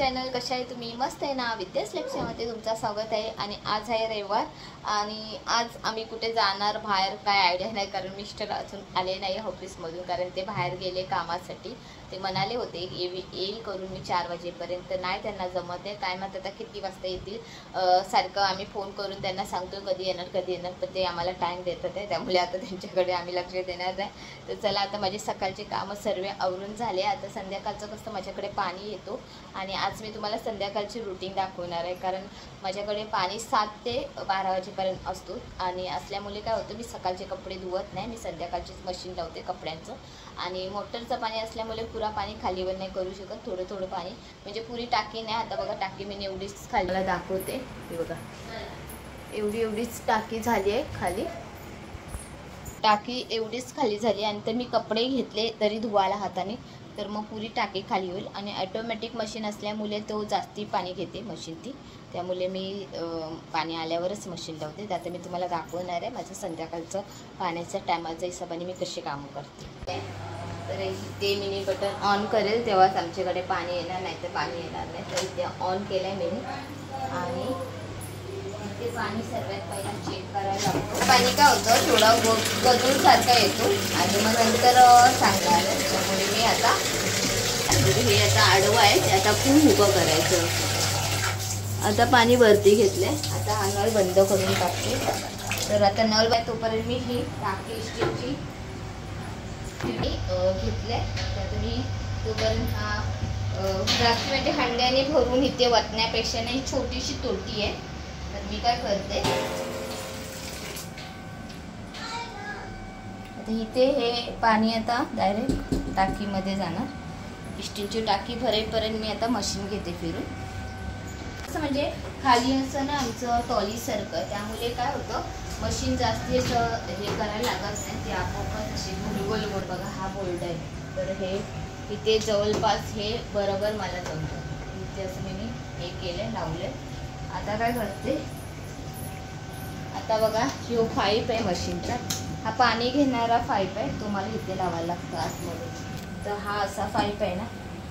Channel, कशा आहे तुम्ही? मस्त आहे ना? विद्यास लक्ष्यामध्ये तुमचं स्वागत आहे। आणि आज आहे रविवार आणि आज आम्ही कुठे जाणार बाहेर काय आयडिया नाही, कारण मिस्टर अजून आले नाही ऑफिसमधून, कारण ते बाहेर गेले कामासाठी। ते म्हणाले होते येईल करून मी 4 वाजेपर्यंत, नाही त्यांना जमत आहे। काय माहिती आता किती वाजता येतील। सारखं आम्ही फोन करून त्यांना सांगतो कधी येणार कधी येणार, पण ते आम्हाला टाइम देतात आहे, त्यामुळे आता त्यांच्याकडे आम्ही लक्ष देणार नाही। तर चला आता माझे सकाळचे कामं सर्व आवरून झाले। आता संध्याकाळचं कसं माझ्याकडे पाणी येतो आणि आज मी तुम्हाला संध्याकाळची रूटीन दाखवणार आहे, कारण माझ्याकडे पाणी 7 ते 12 वाजेपर्यंत असतो आणि असल्यामुळे काय होतं, मी सकाळचे कपडे धुवत नाही, मी संध्याकाळचीच मशीन लावते कपड्यांचं। आणि मोटरचं पाणी असल्यामुळे पुरा पाणी खालीवर नाही करू शकत, थोडं थोडं पाणी, म्हणजे पुरी टाकी नाही। आता बघा टाकी मी एवढीच खालीला दाखवते, हे बघा एवढीच टाकी झाली आहे खाली, टाकी एवढीच खाली झाली। आणि तर मी कपडे घेतले तरी धुवायला हाताने, तर मग पुरी टाकी खाली होईल। आणि ऑटोमॅटिक मशीन असल्यामुळे तो जास्ती पाणी घेते मशीन ती, त्यामुळे मी पाणी आल्यावरच मशीन लावते। आता मी तुम्हाला दाखवणार आहे माझं संध्याकाळचं पाण्याच्या टायमाच्या हिशोबाने मी कशी कामं करते। तर ते मिनी बटन ऑन करेल तेव्हाच आमच्याकडे पाणी येणार, नाही तर पाणी येणार नाही। तर इथे ऑन केलं आहे मिनी, आणि इथे पाणी सर्वात पहिला चेक करायला लागतं। पाणी काय होतं थोडं गजूनसारखा येतो आणि मग नंतर सांगणार, त्यामुळे मी आता हे आता आडवं आहे ते आता खूप उभं करायचं। आता पाणी वरती घेतले, आता हा नळ बंद करून टाकते। तर आता नळ बाय तोपर्यंत मी ही टाकी स्टीलची घेतले, तर मी तोपर्यंत हा म्हणजे हंड्याने भरून इथे वतण्यापेक्षा नाही छोटीशी तोटी आहे, तर मी काय करते आता इथे हे पाणी आता डायरेक्ट टाकीमध्ये जाणार। स्टीलची टाकी भरेपर्यंत मी आता मशीन घेते फिरून। असं म्हणजे खाली असं ना आमचं टॉलीसारखं, त्यामुळे काय होतं मशीन जास्ती असं हे करायला लागत नाही, ते आपोआप असे गोल गोल बघा हा बोल्ट आहे, तर हे इथे जवळपास हे बरोबर मला जमतं। इथे असं मी हे केलं लावलं। आता काय करते, आता बघा जो पाईप आहे मशीनचा, हा पाणी घेणारा पाईप आहे, तो मला इथे लावायला लागतो आतमध्ये। तर हा असा पाईप आहे ना,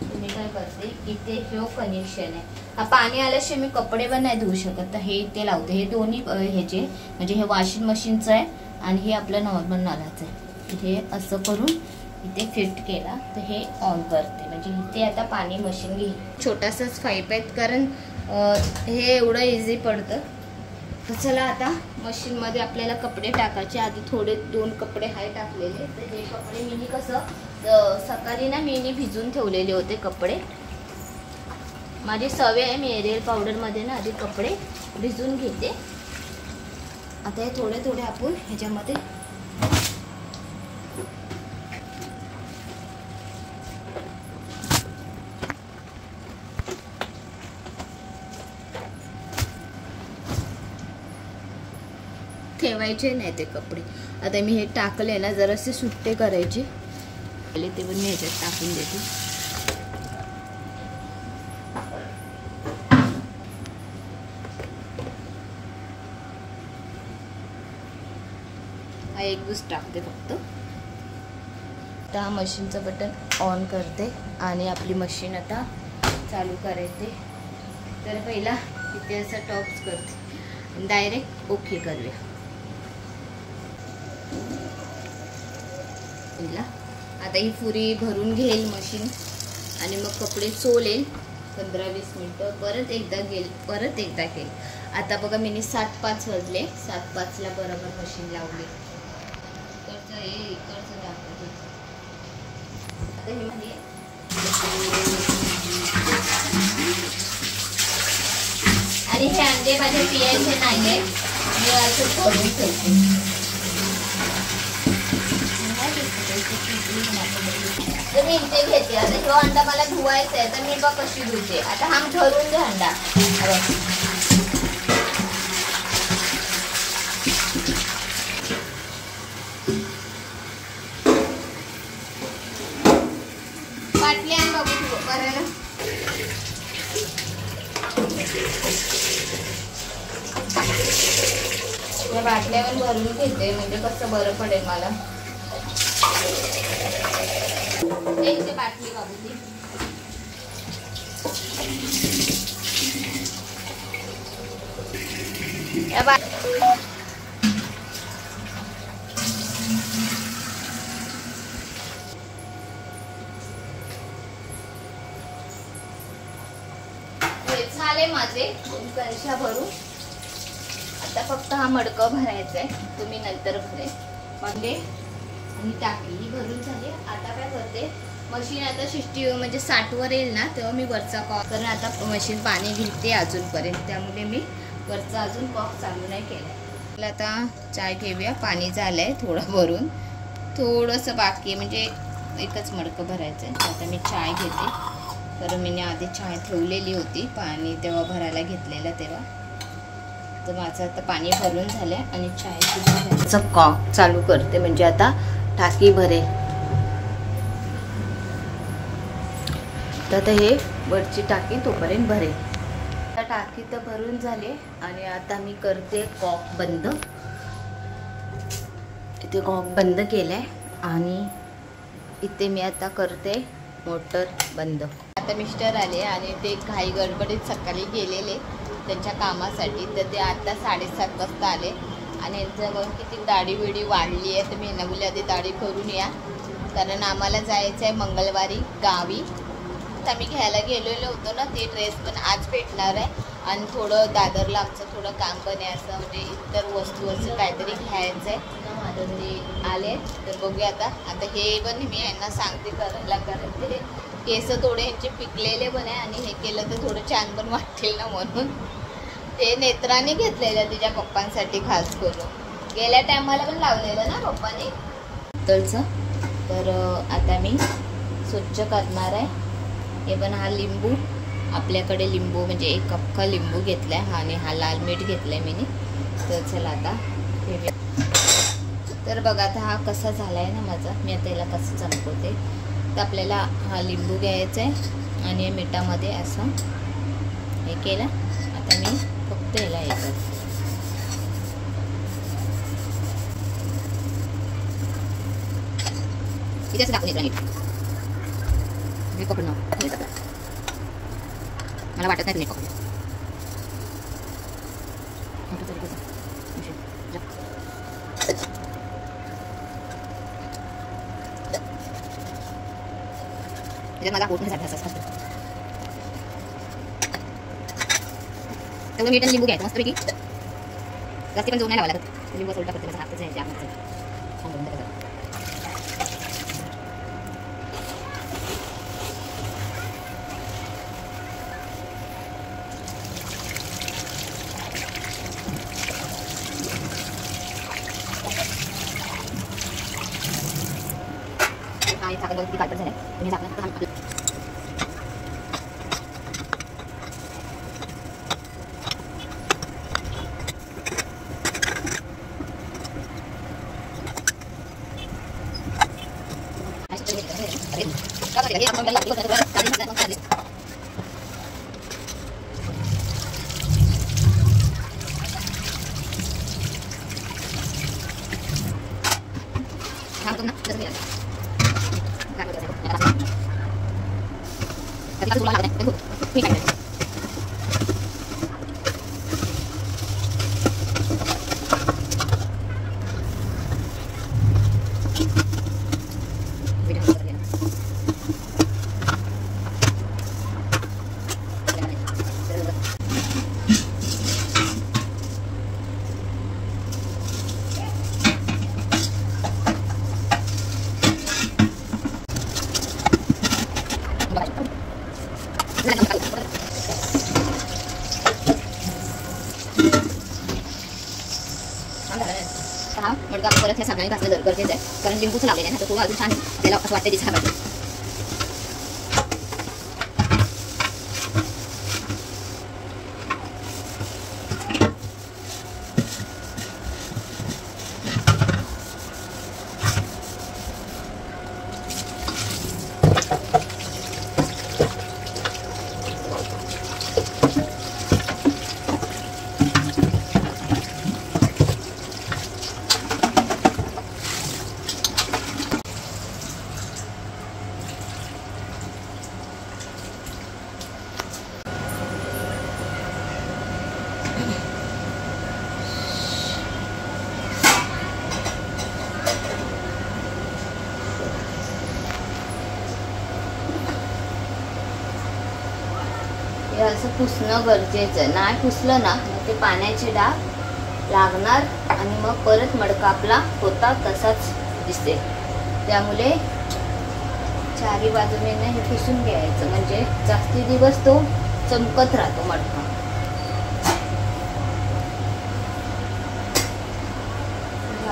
तुम्ही काय करते इथे जो कनेक्शन आहे, हा पाणी आल्याशिवाय मी कपडे पण नाही धुवू शकत, तर हे इथे लावते। हे दोन्ही ह्याचे म्हणजे हे वॉशिंग मशीनचं आहे आणि हे आपलं नॉर्मल नळाचं आहे। हे असं करून इथे फिट केला तर हे ऑन करते, म्हणजे इथे आता पाणी मशीन घेईल। छोटासाच पाईप आहे, कारण हे एवढं इझी पडतं। तर चला आता मशीनमध्ये आपल्याला कपडे टाकायचे। आधी थोडे 2 कपडे हाय टाकलेले, तर हे कपडे मी कसं सकाळी ना मी भिजून ठेवलेले होते कपडे, माझी सवय आहे, मी एरियल पावडरमध्ये ना आधी कपडे भिजून घेते। आता हे थोडे थोडे आपण ह्याच्यामध्ये ठेवायचे नाही ते कपडे। आता मी हे टाकले ना, जरासे सुट्टे करायचे, ते पण मी ह्याच्यात टाकून देते। हा एक दिवस टाकते फक्त। आता मशीनचं बटन ऑन करते आणि आपली मशीन आता चालू करायचे। तर पहिला इथे असं टॉप्स करते, डायरेक्ट ओके करूया। आता ही पुरी भरून घेईल मशीन आणि मग कपडे चोलेल 15-20 मिनिटं, परत एकदा घेईल। आता बघा मी 7:05 वाजले, 7:05ला बरोबर मशीन लावली। इकडचं हे इकडचं दाखवते। आता हे म्हणजे आणि हे अंडे माझे पियायचे नाहीये, मी असं करून ठेवते। तर मी इथे घेते। आता जो अंडा मला धुवायचा आहे, तर मी बघ कशी धुते। आता हा ठरून घे अंडा, बाटली आणि बघू करायला। या बाटल्यावर भरून घेते, म्हणजे कसं बरं पडेल मला। एक बाटली बाबूची झाले माझे कणशा भरून. आता फक्त हा मडकं भरायचा आहे, तुम्ही नंतर भरेल. म्हणजे आणि टाकी ही भरून झाली. आता काय करते, मशीन आता 60 म्हणजे 60 वर येईल ना तेव्हा मी वरचा कॉक, कारण आता मशीन पाणी घेते अजूनपर्यंत, त्यामुळे मी वरचा अजून कॉक चालू नाही केला. आता चाय घेऊया. पाणी झालंय थोडं भरून, थोडंसं बाकी आहे, म्हणजे एकच मडकं भरायचं आहे. आता मी चाय घेते, कारण मी आधी चाय ठेवलेली होती पाणी तेव्हा भरायला घेतलेलं तेव्हा. तर माझं आता पाणी भरून झालंय आणि चाय सुद्धा कॉक चालू करते, म्हणजे आता टाकी भरेल. तर हे वरची टाकी तोपर्यंत भरेल. आता टाकी तर भरून झाली आणि आता मी करते कॉक बंद. इथे कॉक बंद केलाय आणि इथे मी आता करते मोटर बंद. आता मिस्टर आले आणि ते घाई गडबडीत सकाळी गेलेले त्यांच्या कामासाठी, तर ते आता 7:30 वाजता आले. आणि यांचं किती दाढी बिडी वाढली आहे, तर मी यांना बोलले आधी दाढी करून या, कारण आम्हाला जायचं आहे मंगळवारी गावी. तर आम्ही घ्यायला गेलेलो होतो ना, ते ड्रेस पण आज भेटणार आहे. आणि थोडं दादरला आमचं थोडं काम पण आहे, असं म्हणजे इतर वस्तू असं काहीतरी घ्यायचं आहे. तर ते आले, तर बघूया आता हे पण मी यांना सांगते करायला, कारण ते केस थोडे ह्यांचे पिकलेले पण आहे आणि हे केलं तर थोडं छान पण वाटतील ना, म्हणून ते नेत्राने घेतलेलं तिच्या पप्पांसाठी खास करून. गेल्या टायमाला पण लावलेलं ना पप्पाने तळचं. तर आता मी स्वच्छ करणार आहे. हे पण हा लिंबू, आपल्याकडे लिंबू म्हणजे एक अख्खा लिंबू घेतलाय हा, आणि हा लाल मीठ घेतलाय मी. तर चला आता हे, तर बघा आता हा कसा झालाय ना माझा. मी आता याला कसं चमकवते. तर आपल्याला हा लिंबू घ्यायचा आहे आणि मिठामध्ये असं हे केलं. आता मी फक्त याला हे करते. इथे असं टाकून येतं मी पकडून मला वाटत नाही तुम्ही पकडू. माझा होत नाही असं तेवढं मीठ आणि लिंबू घ्यायचं मस्तपैकी. जास्ती पण जोर नाही लावा लागत. लिंबू सोडला करते माझा हातच आहे जास्त छान बनवून टाकायचं. आणि साखर बघ किती कालपट झालं. तुम्ही साखर मडका परत ह्या सगळ्यांनी घासणं गरजेचं आहे, कारण लिंबूच लावलेलं आहे ना, तर थोडं अजून छान त्याला असं वाटतं दिसायला पाहिजे. असं पुसणं गरजेचं आहे. नाही पुसलं ना मग ते पाण्याचे डाग लागणार आणि मग परत मडका आपला होता तसाच दिसेल. त्यामुळे चारी बाजूने हे पुसून घ्यायचं म्हणजे जास्ती दिवस तो चमकत राहतो मडका.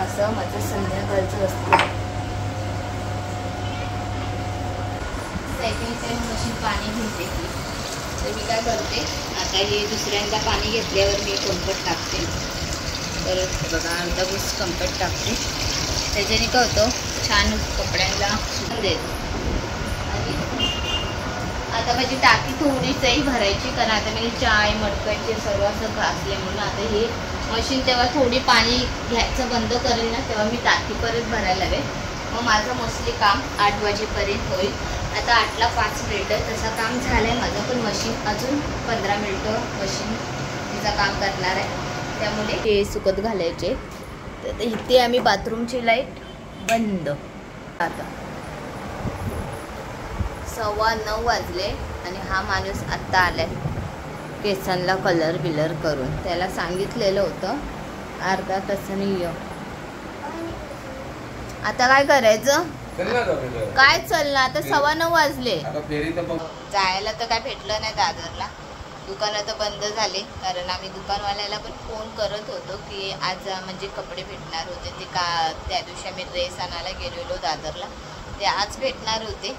असं माझं संध्याकाळचं असतं. सेकंड मशीन पाणी घेते की तर मी काय करते आता हे दुसऱ्यांदा पाणी घेतल्यावर मी कोंपट टाकते. परत बघा अर्धा घुस कोंपट टाकते. त्याच्याने काय होतं छान कपड्यांना सुकून देतो. आणि आता माझी टाकी थोडीचही भरायची कारण आता मी चाय मडक्याचे सर्व असं घासले म्हणून आता हे मशीन तेव्हा थोडी पाणी घ्यायचं बंद करेल ना तेव्हा मी टाकी परत भरायला हवे. मग माझं मोस्टली काम 8 वाजेपर्यंत होईल. आता 8ला 5 मिनिटं तसं काम झालं आहे माझं. पण मशीन अजून 15 मिनिटं मशीन तिचं काम करणार आहे. त्यामुळे ते सुकत घालायचे. तर इथे आम्ही बाथरूमची लाईट बंद. आता 9:15 वाजले आणि हा माणूस आत्ता आलाय केसांना कलर बिलर करून. त्याला सांगितलेलं होतं अर्धा तासाने ये. आता काय करायचं काय चाललं आता 9:15 वाजले. जायला तर काय भेटलं नाही दादरला. दुकानं तर बंद झाले कारण आम्ही दुकानवाल्याला पण फोन करत होतो की आज म्हणजे कपडे भेटणार होते ते का त्या दिवशी आम्ही ड्रेस आणायला गेलेलो दादरला ते आज भेटणार होते.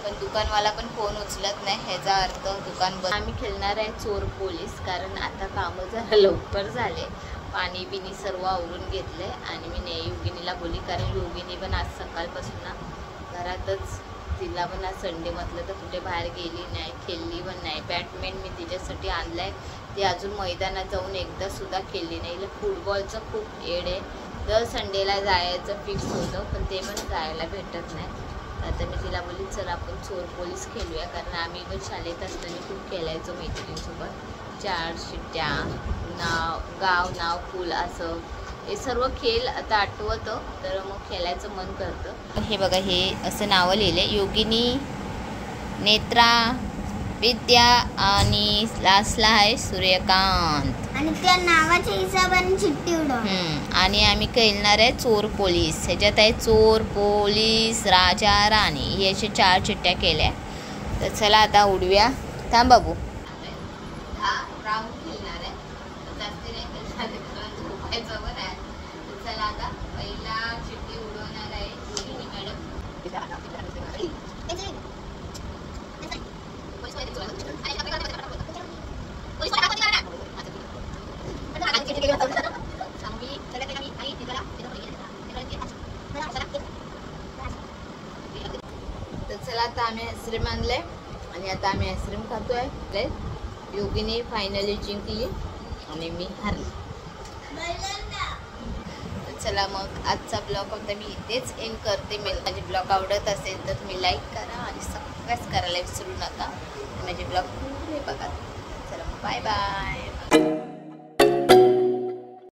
पण दुकानवाला पण फोन उचलत नाही. ह्याचा अर्थ दुकान बंद. आम्ही खेळणार आहे चोर पोलीस कारण आता कामं जरा लवकर झाले. पाणी बिनी सर्व आवरून घेतलंय आणि मी योगिनीला बोलली कारण योगिनी पण आज सकाळपासून ना घरातच. तिला पण आज संडे म्हटलं तर कुठे बाहेर गेली नाही खेळली पण नाही. बॅटमॅन मी तिच्यासाठी आणलाय ती अजून मैदानात जाऊन एकदा सुद्धा खेळली नाही. हिला फुटबॉलचं खूप एड आहे. दर संडेला जायचं फिक्स होतं पण ते पण जायला भेटत नाही. आता मी तिला बोलली चल आपण चोर पोलीस खेळूया कारण आम्ही पण शाळेत असताना खूप खेळायचो मैत्रिणींसोबत. 4 शिट्ट्या गाव नाव फुल असं हे सर्व खेळ आता आठवतं तर मग खेळायचं मन करतं. हे बघा हे असं नावं लिहिले योगिनी नेत्रा विद्या आणि लास्टला आहे सूर्यकांत आणि त्या नावाच्या हिशोबाने चिठ्ठी उडव. आणि आम्ही खेळणार आहे चोर पोलीस. ह्याच्यात आहे चोर पोलीस राजा राणी हे असे 4 चिठ्ठ्या केल्या. तर चला आता उडव्या. थांब बाबू राऊंड खेळणार आहे जास्ती नाही खेळणार बरं आहे. चला आता पहिला चिठ्ठी उडवणार आहे योगिनी मॅडम. तर चला आता आम्ही आईस्क्रीम आणलंय आणि आता आम्ही आईस्क्रीम खातोय. योगिनी फायनली जिंकली आणि मी हारली. चला मग आजचा ब्लॉग आता मी इथेच एंड करते. माझे ब्लॉग आवडत असेल तर तुम्ही लाईक करा आणि सबस्क्राईब करायला विसरू नका. माझे ब्लॉग पुढे बघा. चला बाय बाय.